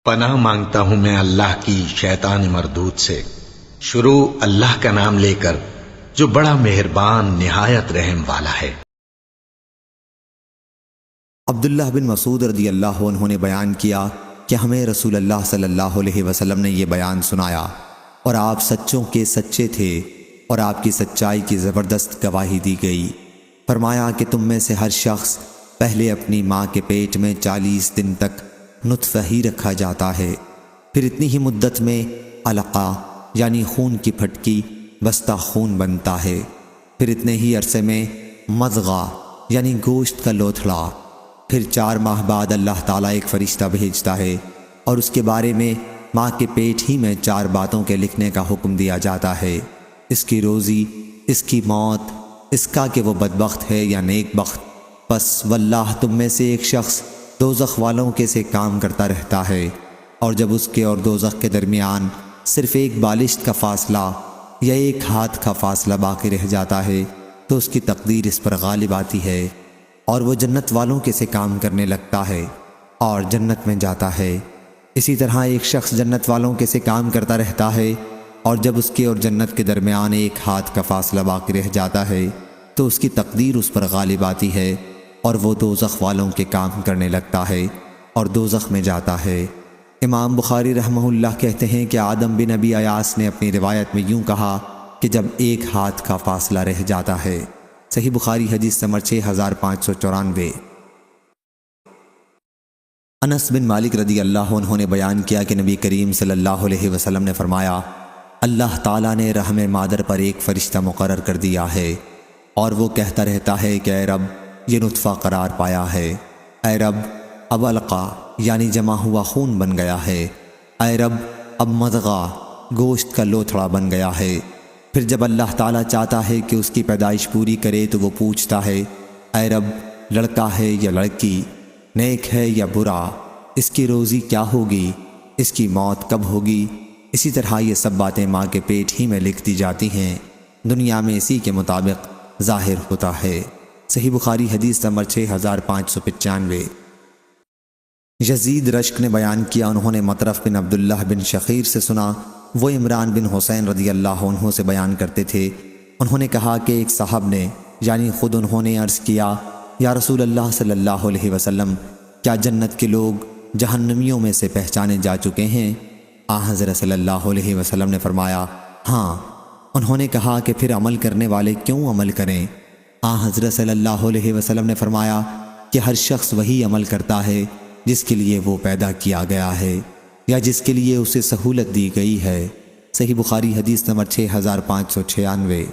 پناہ مانگتا ہوں میں اللہ کی شیطان مردود سے۔ شروع اللہ کا نام لے کر جو بڑا مہربان نہایت رحم والا ہے۔ عبداللہ بن مسعود رضی اللہ عنہ نے بیان کیا کہ ہمیں رسول اللہ صلی اللہ علیہ وسلم نے یہ بیان سنایا، اور آپ سچوں کے سچے تھے اور آپ کی سچائی کی زبردست گواہی دی گئی۔ فرمایا کہ تم میں سے ہر شخص پہلے اپنی ماں کے پیٹ میں 40 دن تک نطفہ ہی رکھا جاتا ہے، پھر اتنی ہی مدت میں علقہ یعنی خون کی پھٹکی بستہ خون بنتا ہے، پھر اتنے ہی عرصے میں مضغہ یعنی گوشت کا لوتھڑا، پھر 4 ماہ بعد اللہ تعالیٰ ایک فرشتہ بھیجتا ہے اور اس کے بارے میں ماں کے پیٹ ہی میں 4 باتوں کے لکھنے کا حکم دیا جاتا ہے: اس کی روزی، اس کی موت، اس کا کہ وہ بدبخت ہے یا نیک بخت۔ پس واللہ تم میں سے ایک شخص دوزخ والوں کے سے کام کرتا رہتا ہے، اور جب اس کے اور دوزخ کے درمیان صرف ایک بالشت کا فاصلہ یا ایک ہاتھ کا فاصلہ باقی رہ جاتا ہے تو اس کی تقدیر اس پر غالب آتی ہے اور وہ جنت والوں کے سے کام کرنے لگتا ہے اور جنت میں جاتا ہے۔ اسی طرح ایک شخص جنت والوں کے سے کام کرتا رہتا ہے، اور جب اس کے اور جنت کے درمیان ایک ہاتھ کا فاصلہ باقی رہ جاتا ہے تو اس کی تقدیر اس پر غالب آتی ہے اور وہ دوزخ والوں کے کام کرنے لگتا ہے اور دوزخ میں جاتا ہے۔ امام بخاری رحمہ اللہ کہتے ہیں کہ آدم بن ابی ایاس نے اپنی روایت میں یوں کہا کہ جب ایک ہاتھ کا فاصلہ رہ جاتا ہے۔ صحیح بخاری حدیث نمبر 6594۔ انس بن مالک رضی اللہ عنہ نے بیان کیا کہ نبی کریم صلی اللہ علیہ وسلم نے فرمایا، اللہ تعالیٰ نے رحم مادر پر ایک فرشتہ مقرر کر دیا ہے، اور وہ کہتا رہتا ہے کہ اے رب، یہ نطفہ قرار پایا ہے، اے رب اب علقہ یعنی جمع ہوا خون بن گیا ہے، اے رب اب مضغہ گوشت کا لوتھڑا بن گیا ہے۔ پھر جب اللہ تعالیٰ چاہتا ہے کہ اس کی پیدائش پوری کرے تو وہ پوچھتا ہے، اے رب لڑکا ہے یا لڑکی، نیک ہے یا برا، اس کی روزی کیا ہوگی، اس کی موت کب ہوگی۔ اسی طرح یہ سب باتیں ماں کے پیٹ ہی میں لکھ دی جاتی ہیں، دنیا میں اسی کے مطابق ظاہر ہوتا ہے۔ صحیح بخاری حدیث نمبر 6595۔ یزید رشک نے بیان کیا، انہوں نے مطرف بن عبداللہ بن شخیر سے سنا، وہ عمران بن حسین رضی اللہ عنہ سے بیان کرتے تھے، انہوں نے کہا کہ ایک صاحب نے یعنی خود انہوں نے عرض کیا، یا رسول اللہ صلی اللہ علیہ وسلم، کیا جنت کے لوگ جہنمیوں میں سے پہچانے جا چکے ہیں؟ حضرت صلی اللہ علیہ وسلم نے فرمایا، ہاں۔ انہوں نے کہا کہ پھر عمل کرنے والے کیوں عمل کریں؟ حضرت صلی اللہ علیہ وسلم نے فرمایا کہ ہر شخص وہی عمل کرتا ہے جس کے لیے وہ پیدا کیا گیا ہے یا جس کے لیے اسے سہولت دی گئی ہے۔ صحیح بخاری حدیث نمبر 6596۔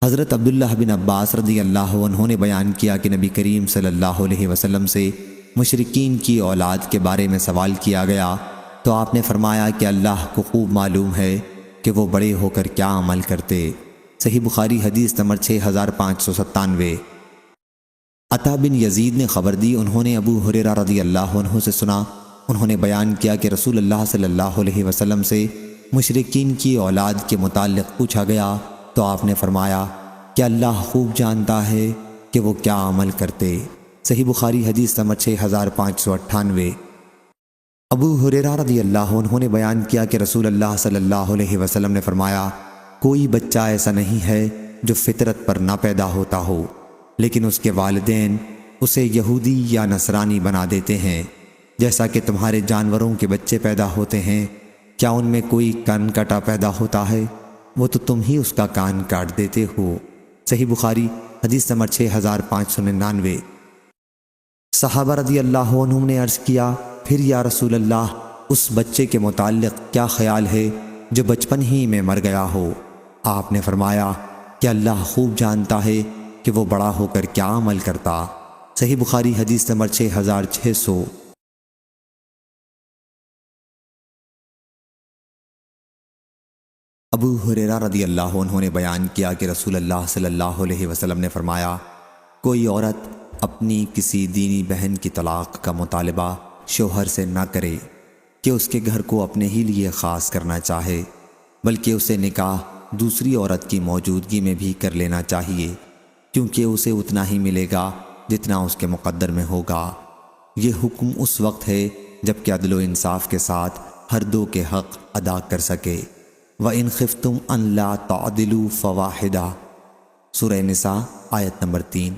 حضرت عبداللہ بن عباس رضی اللہ عنہ نے بیان کیا کہ نبی کریم صلی اللہ علیہ وسلم سے مشرکین کی اولاد کے بارے میں سوال کیا گیا تو آپ نے فرمایا کہ اللہ کو خوب معلوم ہے کہ وہ بڑے ہو کر کیا عمل کرتے۔ صحیح بخاری حدیث نمبر 6597۔ عطا بن یزید نے خبر دی، انہوں نے ابو ہریرہ رضی اللہ عنہ سے سنا، انہوں نے بیان کیا کہ رسول اللہ صلی اللہ علیہ وسلم سے مشرکین کی اولاد کے متعلق پوچھا گیا تو آپ نے فرمایا کہ اللہ خوب جانتا ہے کہ وہ کیا عمل کرتے۔ صحیح بخاری حدیث نمبر 6598۔ ابو ہریرہ رضی اللہ عنہ نے بیان کیا کہ رسول اللہ صلی اللہ علیہ وسلم نے فرمایا، کوئی بچہ ایسا نہیں ہے جو فطرت پر نہ پیدا ہوتا ہو، لیکن اس کے والدین اسے یہودی یا نصرانی بنا دیتے ہیں، جیسا کہ تمہارے جانوروں کے بچے پیدا ہوتے ہیں، کیا ان میں کوئی کان کٹا پیدا ہوتا ہے؟ وہ تو تم ہی اس کا کان کاٹ دیتے ہو۔ صحیح بخاری حدیث نمبر 6599۔ صحابہ رضی اللہ عنہم نے عرض کیا، پھر یا رسول اللہ، اس بچے کے متعلق کیا خیال ہے جو بچپن ہی میں مر گیا ہو؟ آپ نے فرمایا کہ اللہ خوب جانتا ہے کہ وہ بڑا ہو کر کیا عمل کرتا۔ صحیح بخاری حدیث نمبر 6600۔ ابو ہریرہ رضی اللہ عنہ نے بیان کیا کہ رسول اللہ صلی اللہ علیہ وسلم نے فرمایا، کوئی عورت اپنی کسی دینی بہن کی طلاق کا مطالبہ شوہر سے نہ کرے کہ اس کے گھر کو اپنے ہی لیے خاص کرنا چاہے، بلکہ اسے نکاح دوسری عورت کی موجودگی میں بھی کر لینا چاہیے، کیونکہ اسے اتنا ہی ملے گا جتنا اس کے مقدر میں ہوگا۔ یہ حکم اس وقت ہے جبکہ عدل و انصاف کے ساتھ ہر دو کے حق ادا کر سکے۔ وَإِنْ خِفْتُمْ أَنْ لَا تَعْدِلُوا فَوَاحِدَةً، سورہ نساء آیت نمبر 3۔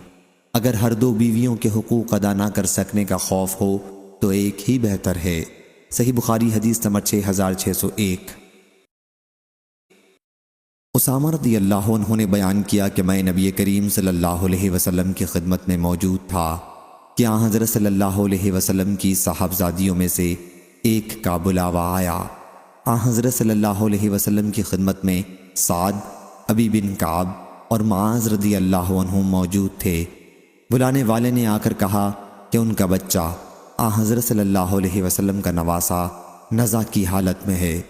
اگر ہر دو بیویوں کے حقوق ادا نہ کر سکنے کا خوف ہو تو ایک ہی بہتر ہے۔ صحیح بخاری حدیث نمبر 6601۔ اسامہ رضی اللہ عنہ نے بیان کیا کہ میں نبی کریم صلی اللہ علیہ وسلم کی خدمت میں موجود تھا کہ آن حضرت صلی اللہ علیہ وسلم کی صاحبزادیوں میں سے ایک کا بلاوا آیا۔ آن حضرت صلی اللہ علیہ وسلم کی خدمت میں سعد، ابی بن کعب اور معاذ رضی اللہ عنہ موجود تھے۔ بلانے والے نے آ کر کہا کہ ان کا بچہ آن حضرت صلی اللہ علیہ وسلم کا نواسا نزع کی حالت میں ہے۔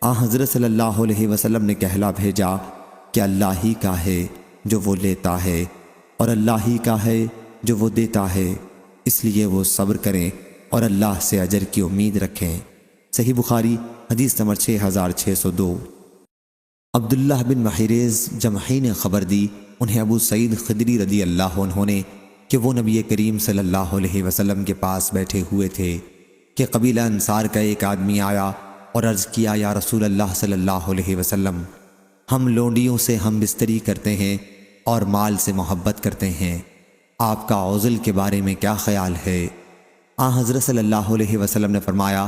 آن حضرت صلی اللہ علیہ وسلم نے کہلا بھیجا کہ اللہ ہی کا ہے جو وہ لیتا ہے اور اللہ ہی کا ہے جو وہ دیتا ہے، اس لیے وہ صبر کریں اور اللہ سے اجر کی امید رکھیں۔ صحیح بخاری حدیث نمبر 6602۔ عبداللہ بن محیریز جمحی نے خبر دی، انہیں ابو سعید خدری رضی اللہ عنہ نے، کہ وہ نبی کریم صلی اللہ علیہ وسلم کے پاس بیٹھے ہوئے تھے کہ قبیلہ انصار کا ایک آدمی آیا اور عرض کیا، یا رسول اللہ صلی اللہ علیہ وسلم، ہم لونڈیوں سے ہم بستری کرتے ہیں اور مال سے محبت کرتے ہیں، آپ کا عزل کے بارے میں کیا خیال ہے؟ آن حضرت صلی اللہ علیہ وسلم نے فرمایا،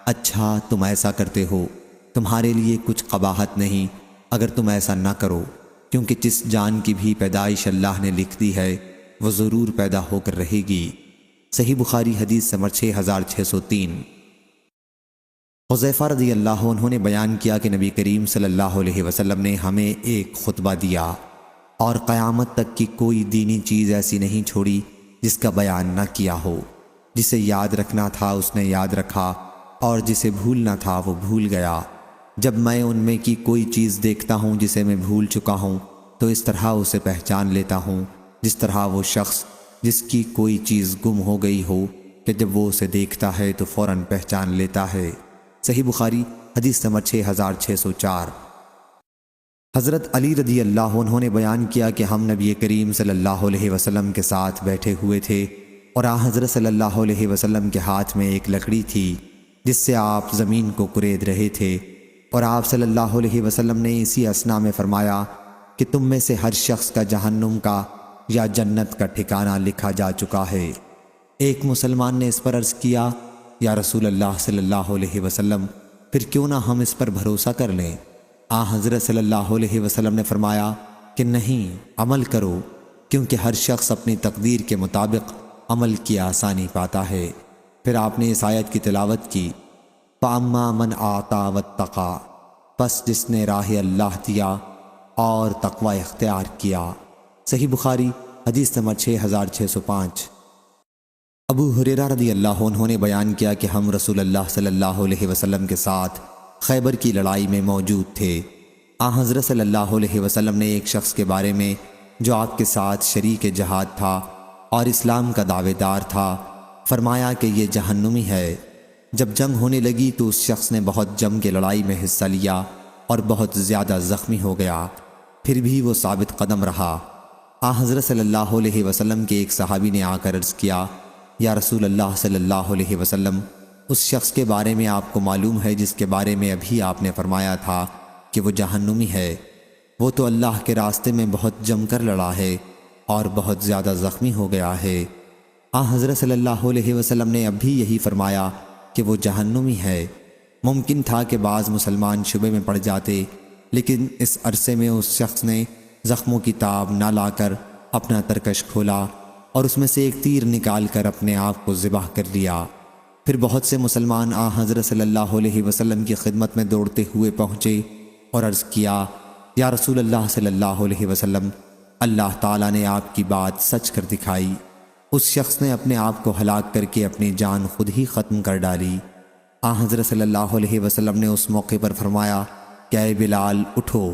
اچھا تم ایسا کرتے ہو، تمہارے لیے کچھ قباحت نہیں اگر تم ایسا نہ کرو، کیونکہ جس جان کی بھی پیدائش اللہ نے لکھ دی ہے وہ ضرور پیدا ہو کر رہے گی۔ صحیح بخاری حدیث نمبر 6603۔ حذیفہ رضی اللہ عنہ نے بیان کیا کہ نبی کریم صلی اللہ علیہ وسلم نے ہمیں ایک خطبہ دیا اور قیامت تک کی کوئی دینی چیز ایسی نہیں چھوڑی جس کا بیان نہ کیا ہو۔ جسے یاد رکھنا تھا اس نے یاد رکھا اور جسے بھولنا تھا وہ بھول گیا۔ جب میں ان میں کی کوئی چیز دیکھتا ہوں جسے میں بھول چکا ہوں تو اس طرح اسے پہچان لیتا ہوں جس طرح وہ شخص جس کی کوئی چیز گم ہو گئی ہو کہ جب وہ اسے دیکھتا ہے تو فوراً پہچان لیتا ہے۔ صحیح بخاری حدیث نمبر 6604۔ حضرت علی رضی اللہ عنہ نے بیان کیا کہ ہم نبی کریم صلی اللہ علیہ وسلم کے ساتھ بیٹھے ہوئے تھے اور آن حضرت صلی اللہ علیہ وسلم کے ہاتھ میں ایک لکڑی تھی جس سے آپ زمین کو کورید رہے تھے، اور آپ صلی اللہ علیہ وسلم نے اسی اثنا میں فرمایا کہ تم میں سے ہر شخص کا جہنم کا یا جنت کا ٹھکانہ لکھا جا چکا ہے۔ ایک مسلمان نے اس پر عرض کیا، یا رسول اللہ صلی اللہ علیہ وسلم، پھر کیوں نہ ہم اس پر بھروسہ کر لیں؟ آن حضرت صلی اللہ علیہ وسلم نے فرمایا کہ نہیں، عمل کرو، کیونکہ ہر شخص اپنی تقدیر کے مطابق عمل کی آسانی پاتا ہے۔ پھر آپ نے اس آیت کی تلاوت کی، فَأَمَّا مَنْ آتَى وَاتَّقَى، پس جس نے راہ اللہ دیا اور تقوی اختیار کیا۔ صحیح بخاری حدیث نمبر 6605۔ ابو ہریرہ رضی اللہ عنہ نے بیان کیا کہ ہم رسول اللہ صلی اللہ علیہ وسلم کے ساتھ خیبر کی لڑائی میں موجود تھے۔ آن حضرت صلی اللہ علیہ وسلم نے ایک شخص کے بارے میں جو آپ کے ساتھ شریک جہاد تھا اور اسلام کا دعوے دار تھا فرمایا کہ یہ جہنمی ہے۔ جب جنگ ہونے لگی تو اس شخص نے بہت جم کے لڑائی میں حصہ لیا اور بہت زیادہ زخمی ہو گیا، پھر بھی وہ ثابت قدم رہا۔ آن حضرت صلی اللہ علیہ وسلم کے ایک صحابی نے آ کر عرض کیا، یا رسول اللہ صلی اللہ علیہ وسلم، اس شخص کے بارے میں آپ کو معلوم ہے جس کے بارے میں ابھی آپ نے فرمایا تھا کہ وہ جہنمی ہے؟ وہ تو اللہ کے راستے میں بہت جم کر لڑا ہے اور بہت زیادہ زخمی ہو گیا ہے۔ آن حضرت صلی اللہ علیہ وسلم نے اب بھی یہی فرمایا کہ وہ جہنمی ہے۔ ممکن تھا کہ بعض مسلمان شبے میں پڑ جاتے، لیکن اس عرصے میں اس شخص نے زخموں کی تاب نہ لا کر اپنا ترکش کھولا اور اس میں سے ایک تیر نکال کر اپنے آپ کو ذبح کر لیا۔ پھر بہت سے مسلمان آن حضرت صلی اللہ علیہ وسلم کی خدمت میں دوڑتے ہوئے پہنچے اور عرض کیا، یا رسول اللہ صلی اللہ علیہ وسلم، اللہ تعالیٰ نے آپ کی بات سچ کر دکھائی۔ اس شخص نے اپنے آپ کو ہلاک کر کے اپنی جان خود ہی ختم کر ڈالی۔ آن حضرت صلی اللہ علیہ وسلم نے اس موقع پر فرمایا کہ اے بلال، اٹھو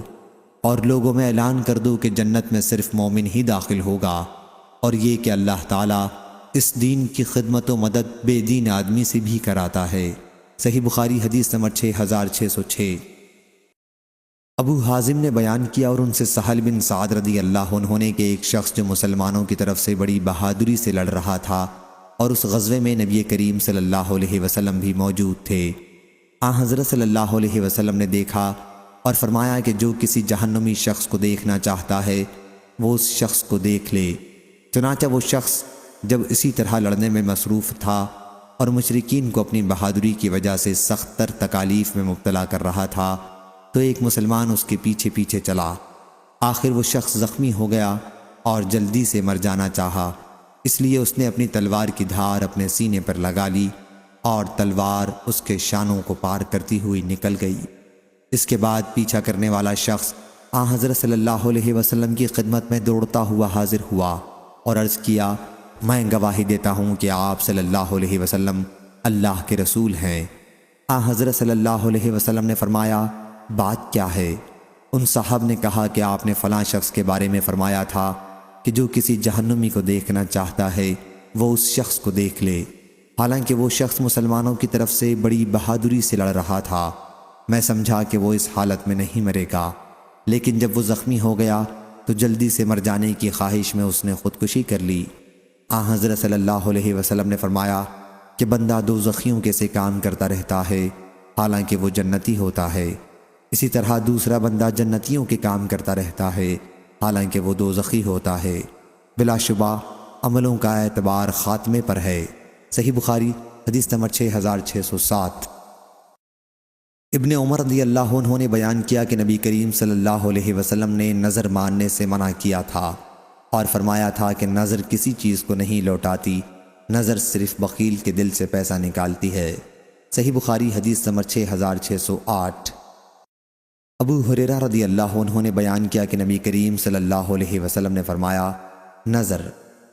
اور لوگوں میں اعلان کر دو کہ جنت میں صرف مومن ہی داخل ہوگا، اور یہ کہ اللہ تعالیٰ اس دین کی خدمت و مدد بے دین آدمی سے بھی کراتا ہے۔ صحیح بخاری حدیث نمبر 6606۔ ابو حازم نے بیان کیا اور ان سے سہل بن سعد رضی اللہ عنہ نے کہ ایک شخص جو مسلمانوں کی طرف سے بڑی بہادری سے لڑ رہا تھا اور اس غزوے میں نبی کریم صلی اللہ علیہ وسلم بھی موجود تھے۔ حضرت صلی اللہ علیہ وسلم نے دیکھا اور فرمایا کہ جو کسی جہنمی شخص کو دیکھنا چاہتا ہے وہ اس شخص کو دیکھ لے۔ چنانچہ وہ شخص جب اسی طرح لڑنے میں مصروف تھا اور مشرکین کو اپنی بہادری کی وجہ سے سخت تر تکالیف میں مبتلا کر رہا تھا تو ایک مسلمان اس کے پیچھے پیچھے چلا۔ آخر وہ شخص زخمی ہو گیا اور جلدی سے مر جانا چاہا، اس لیے اس نے اپنی تلوار کی دھار اپنے سینے پر لگا لی اور تلوار اس کے شانوں کو پار کرتی ہوئی نکل گئی۔ اس کے بعد پیچھا کرنے والا شخص حضرت صلی اللہ علیہ وسلم کی خدمت میں دوڑتا ہوا حاضر ہوا اور عرض کیا، میں گواہی دیتا ہوں کہ آپ صلی اللہ علیہ وسلم اللہ کے رسول ہیں۔ حضرت صلی اللہ علیہ وسلم نے فرمایا، بات کیا ہے؟ ان صاحب نے کہا کہ آپ نے فلاں شخص کے بارے میں فرمایا تھا کہ جو کسی جہنمی کو دیکھنا چاہتا ہے وہ اس شخص کو دیکھ لے۔ حالانکہ وہ شخص مسلمانوں کی طرف سے بڑی بہادری سے لڑ رہا تھا۔ میں سمجھا کہ وہ اس حالت میں نہیں مرے گا، لیکن جب وہ زخمی ہو گیا تو جلدی سے مر جانے کی خواہش میں اس نے خودکشی کر لی۔ حضرت صلی اللہ علیہ وسلم نے فرمایا کہ بندہ دوزخیوں کے سے کام کرتا رہتا ہے حالانکہ وہ جنتی ہوتا ہے، اسی طرح دوسرا بندہ جنتیوں کے کام کرتا رہتا ہے حالانکہ وہ دوزخی ہوتا ہے۔ بلا شبہ عملوں کا اعتبار خاتمے پر ہے۔ صحیح بخاری حدیث نمبر 6607۔ ابن عمر رضی اللہ عنہ نے بیان کیا کہ نبی کریم صلی اللہ علیہ وسلم نے نظر ماننے سے منع کیا تھا اور فرمایا تھا کہ نظر کسی چیز کو نہیں لوٹاتی، نظر صرف بخیل کے دل سے پیسہ نکالتی ہے۔ صحیح بخاری حدیث نمبر 6608۔ ابو ہریرہ رضی اللہ عنہ نے بیان کیا کہ نبی کریم صلی اللہ علیہ وسلم نے فرمایا، نظر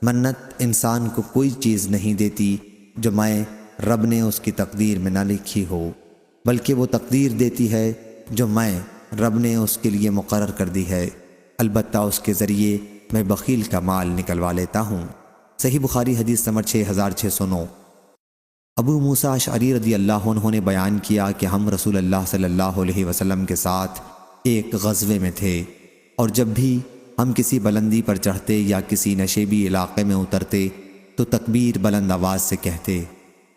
منت انسان کو کوئی چیز نہیں دیتی جو میں رب نے اس کی تقدیر میں نہ لکھی ہو، بلکہ وہ تقدیر دیتی ہے جو میں رب نے اس کے لیے مقرر کر دی ہے، البتہ اس کے ذریعے میں بخیل کا مال نکلوا لیتا ہوں۔ صحیح بخاری حدیث نمبر 6609۔ ابو موسیٰ اشعری رضی اللہ عنہ نے بیان کیا کہ ہم رسول اللہ صلی اللہ علیہ وسلم کے ساتھ ایک غزوے میں تھے، اور جب بھی ہم کسی بلندی پر چڑھتے یا کسی نشیبی علاقے میں اترتے تو تکبیر بلند آواز سے کہتے۔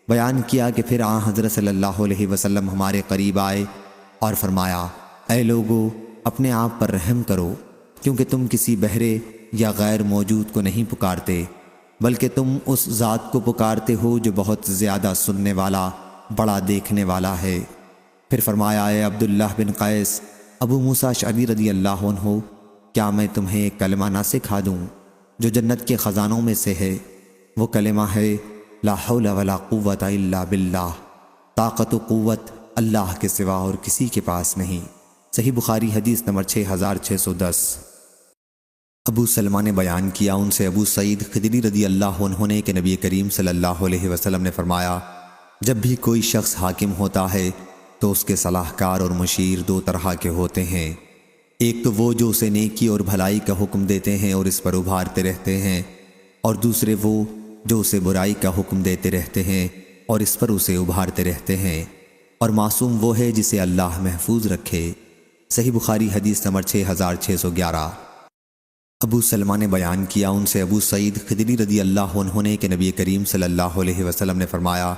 بیان کیا کہ پھر حضرت صلی اللہ علیہ وسلم ہمارے قریب آئے اور فرمایا، اے لوگو اپنے آپ پر رحم کرو، کیونکہ تم کسی بہرے یا غیر موجود کو نہیں پکارتے، بلکہ تم اس ذات کو پکارتے ہو جو بہت زیادہ سننے والا، بڑا دیکھنے والا ہے۔ پھر فرمایا، اے عبداللہ بن قیس، ابو موسیٰ اشعری رضی اللہ عنہ، کیا میں تمہیں ایک کلمہ نہ سکھا دوں جو جنت کے خزانوں میں سے ہے؟ وہ کلمہ ہے، لا حول ولا قوت الا باللہ، طاقت و قوت اللہ کے سوا اور کسی کے پاس نہیں۔ صحیح بخاری حدیث نمبر 6610۔ ابو سلمہ نے بیان کیا ان سے ابو سعید خدری رضی اللہ عنہ نے کہ نبی کریم صلی اللہ علیہ وسلم نے فرمایا، جب بھی کوئی شخص حاکم ہوتا ہے تو اس کے صلاح کار اور مشیر دو طرح کے ہوتے ہیں، ایک تو وہ جو اسے نیکی اور بھلائی کا حکم دیتے ہیں اور اس پر ابھارتے رہتے ہیں، اور دوسرے وہ جو اسے برائی کا حکم دیتے رہتے ہیں اور اس پر اسے ابھارتے رہتے ہیں، اور معصوم وہ ہے جسے اللہ محفوظ رکھے۔ صحیح بخاری حدیث نمبر 6611۔ ابو سلمہ نے بیان کیا ان سے ابو سعید خدری رضی اللہ عنہ نے کہ نبی کریم صلی اللہ علیہ وسلم نے فرمایا،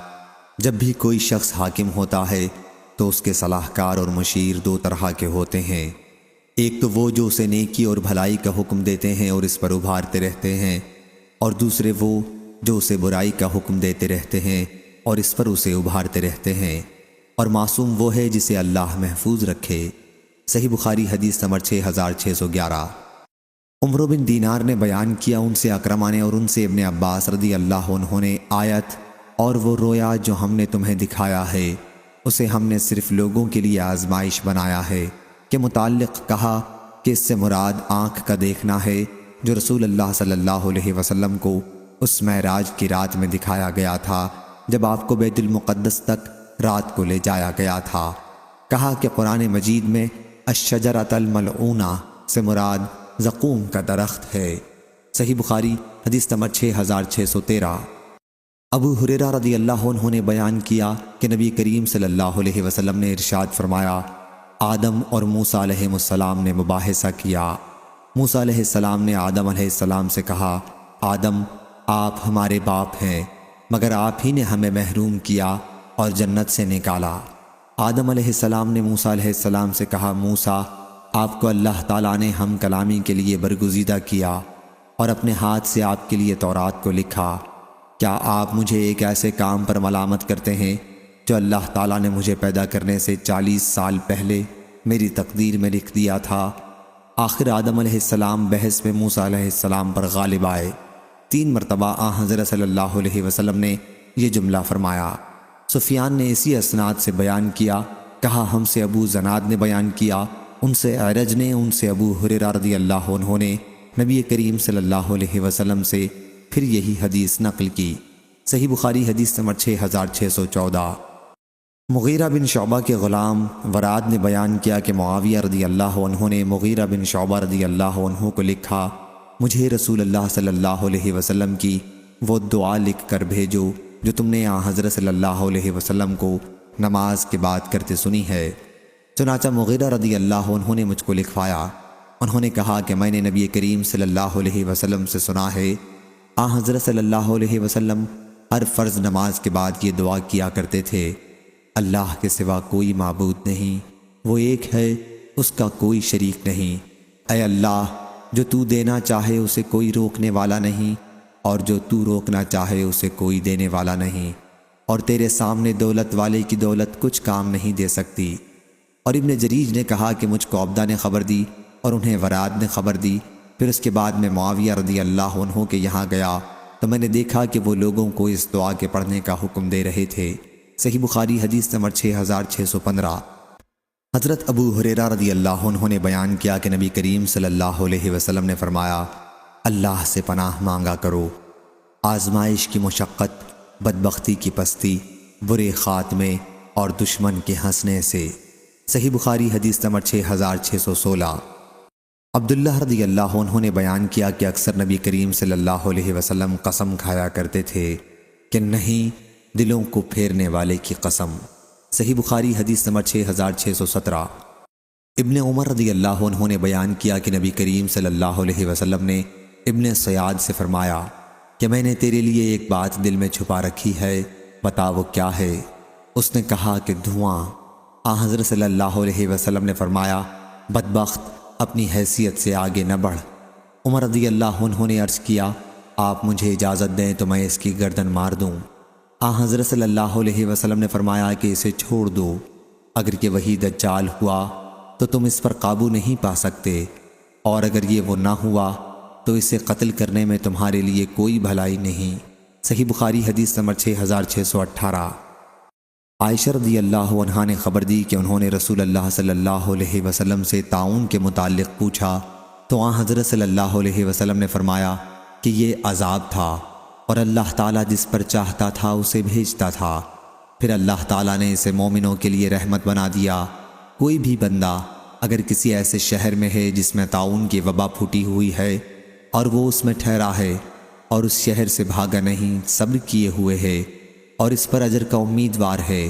جب بھی کوئی شخص حاکم ہوتا ہے تو اس کے صلاح کار اور مشیر دو طرح کے ہوتے ہیں، ایک تو وہ جو اسے نیکی اور بھلائی کا حکم دیتے ہیں اور اس پر ابھارتے رہتے ہیں، اور دوسرے وہ جو اسے برائی کا حکم دیتے رہتے ہیں اور اس پر اسے ابھارتے رہتے ہیں، اور معصوم وہ ہے جسے اللہ محفوظ رکھے۔ صحیح بخاری حدیث نمبر 6611۔ عمر بن دینار نے بیان کیا ان سے اکرمہ نے اور ان سے ابن عباس رضی اللہ عنہ نے آیت اور وہ رویا جو ہم نے تمہیں دکھایا ہے اسے ہم نے صرف لوگوں کے لیے آزمائش بنایا ہے کے متعلق کہا کہ اس سے مراد آنکھ کا دیکھنا ہے جو رسول اللہ صلی اللہ علیہ وسلم کو اس معراج کی رات میں دکھایا گیا تھا جب آپ کو بیت المقدس تک رات کو لے جایا گیا تھا۔ کہا کہ قرآن مجید میں الشجرۃ الملعونہ سے مراد زقوم کا درخت ہے۔ صحیح بخاری حدیث نمبر 6613۔ ابو ہریرہ رضی اللہ عنہ نے بیان کیا کہ نبی کریم صلی اللہ علیہ وسلم نے ارشاد فرمایا، آدم اور موسیٰ علیہ السلام نے مباحثہ کیا۔ موسیٰ علیہ السلام نے آدم علیہ السلام سے کہا، آدم آپ ہمارے باپ ہیں مگر آپ ہی نے ہمیں محروم کیا اور جنت سے نکالا۔ آدم علیہ السلام نے موسیٰ علیہ السلام سے کہا، موسیٰ، آپ کو اللہ تعالیٰ نے ہم کلامی کے لیے برگزیدہ کیا اور اپنے ہاتھ سے آپ کے لیے تورات کو لکھا۔ کیا آپ مجھے ایک ایسے کام پر ملامت کرتے ہیں جو اللہ تعالیٰ نے مجھے پیدا کرنے سے 40 سال پہلے میری تقدیر میں لکھ دیا تھا؟ آخر آدم علیہ السلام بحث میں موسیٰ علیہ السلام پر غالب آئے۔ 3 مرتبہ حضرت صلی اللہ علیہ وسلم نے یہ جملہ فرمایا۔ سفیان نے اسی اسناد سے بیان کیا، کہا ہم سے ابو زناد نے بیان کیا، ان سے اعرج نے، ان سے ابو ہریرہ رضی اللہ عنہ نے نبی کریم صلی اللہ علیہ وسلم سے پھر یہی حدیث نقل کی۔ صحیح بخاری حدیث نمبر 6614۔ مغیرہ بن شعبہ کے غلام وراد نے بیان کیا کہ معاویہ رضی اللہ عنہ نے مغیرہ بن شعبہ رضی اللہ عنہ کو لکھا، مجھے رسول اللہ صلی اللہ علیہ وسلم کی وہ دعا لکھ کر بھیجو جو تم نے حضرت صلی اللہ علیہ وسلم کو نماز کے بعد کرتے سنی ہے۔ چنانچہ مغیرہ رضی اللہ عنہ نے مجھ کو لکھوایا۔ انہوں نے کہا کہ میں نے نبی کریم صلی اللہ علیہ وسلم سے سنا ہے، حضرت صلی اللہ علیہ وسلم ہر فرض نماز کے بعد یہ دعا کیا کرتے تھے، اللہ کے سوا کوئی معبود نہیں، وہ ایک ہے، اس کا کوئی شریک نہیں۔ اے اللہ، جو تو دینا چاہے اسے کوئی روکنے والا نہیں، اور جو تو روکنا چاہے اسے کوئی دینے والا نہیں، اور تیرے سامنے دولت والے کی دولت کچھ کام نہیں دے سکتی۔ اور ابن جریج نے کہا کہ مجھ کو عبدہ نے خبر دی اور انہیں وراد نے خبر دی۔ پھر اس کے بعد میں معاویہ رضی اللہ عنہ کے یہاں گیا تو میں نے دیکھا کہ وہ لوگوں کو اس دعا کے پڑھنے کا حکم دے رہے تھے۔ صحیح بخاری حدیث نمبر 6615۔ حضرت ابو ہریرہ رضی اللہ عنہ نے بیان کیا کہ نبی کریم صلی اللہ علیہ وسلم نے فرمایا، اللہ سے پناہ مانگا کرو آزمائش کی مشقت، بدبختی کی پستی، برے خاتمے اور دشمن کے ہنسنے سے۔ صحیح بخاری حدیث نمبر 6616۔ عبداللہ رضی اللہ عنہ نے بیان کیا کہ اکثر نبی کریم صلی اللہ علیہ وسلم قسم کھایا کرتے تھے کہ نہیں، دلوں کو پھیرنے والے کی قسم۔ صحیح بخاری حدیث نمبر 6617۔ ابن عمر رضی اللہ عنہ نے بیان کیا کہ نبی کریم صلی اللہ علیہ وسلم نے ابن سیاد سے فرمایا کہ میں نے تیرے لیے ایک بات دل میں چھپا رکھی ہے، بتا وہ کیا ہے؟ اس نے کہا کہ دھواں۔ حضرت صلی اللہ علیہ وسلم نے فرمایا، بدبخت، اپنی حیثیت سے آگے نہ بڑھ۔ عمر رضی اللہ عنہ نے عرض کیا، آپ مجھے اجازت دیں تو میں اس کی گردن مار دوں۔ حضرت صلی اللہ علیہ وسلم نے فرمایا کہ اسے چھوڑ دو، اگر کہ وہی دجال ہوا تو تم اس پر قابو نہیں پا سکتے، اور اگر یہ وہ نہ ہوا تو اسے قتل کرنے میں تمہارے لیے کوئی بھلائی نہیں۔ صحیح بخاری حدیث نمبر 6618۔ عائشہ رضی اللہ عنہا نے خبر دی کہ انہوں نے رسول اللہ صلی اللہ علیہ وسلم سے طاعون کے متعلق پوچھا تو حضرت صلی اللہ علیہ وسلم نے فرمایا کہ یہ عذاب تھا اور اللہ تعالیٰ جس پر چاہتا تھا اسے بھیجتا تھا، پھر اللہ تعالیٰ نے اسے مومنوں کے لیے رحمت بنا دیا۔ کوئی بھی بندہ اگر کسی ایسے شہر میں ہے جس میں طاعون کی وبا پھوٹی ہوئی ہے اور وہ اس میں ٹھہرا ہے اور اس شہر سے بھاگا نہیں، صبر کیے ہوئے ہے اور اس پر اجر کا امیدوار ہے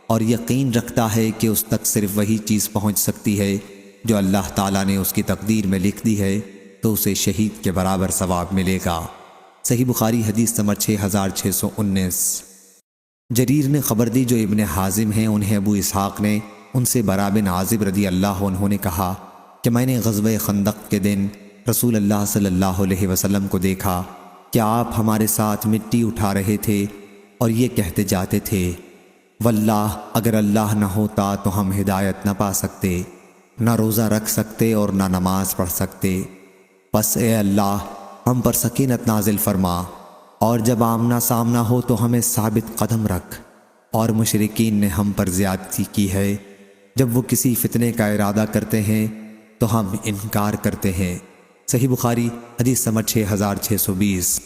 اور یقین رکھتا ہے کہ اس تک صرف وہی چیز پہنچ سکتی ہے جو اللہ تعالیٰ نے اس کی تقدیر میں لکھ دی ہے، تو اسے شہید کے برابر ثواب ملے گا۔ صحیح بخاری حدیث نمبر 6619۔ جریر نے خبر دی جو ابن حازم ہیں، انہیں ابو اسحاق نے ان سے برا بن عازب رضی اللہ عنہ نے کہا کہ میں نے غزوہ خندق کے دن رسول اللہ صلی اللہ علیہ وسلم کو دیکھا کہ آپ ہمارے ساتھ مٹی اٹھا رہے تھے اور یہ کہتے جاتے تھے، واللہ اگر اللہ نہ ہوتا تو ہم ہدایت نہ پا سکتے، نہ روزہ رکھ سکتے اور نہ نماز پڑھ سکتے، بس اے اللہ ہم پر سکینت نازل فرما، اور جب آمنا سامنا ہو تو ہمیں ثابت قدم رکھ۔ اور مشرکین نے ہم پر زیادتی کی ہے، جب وہ کسی فتنے کا ارادہ کرتے ہیں تو ہم انکار کرتے ہیں۔ صحیح بخاری حدیث نمبر 6620۔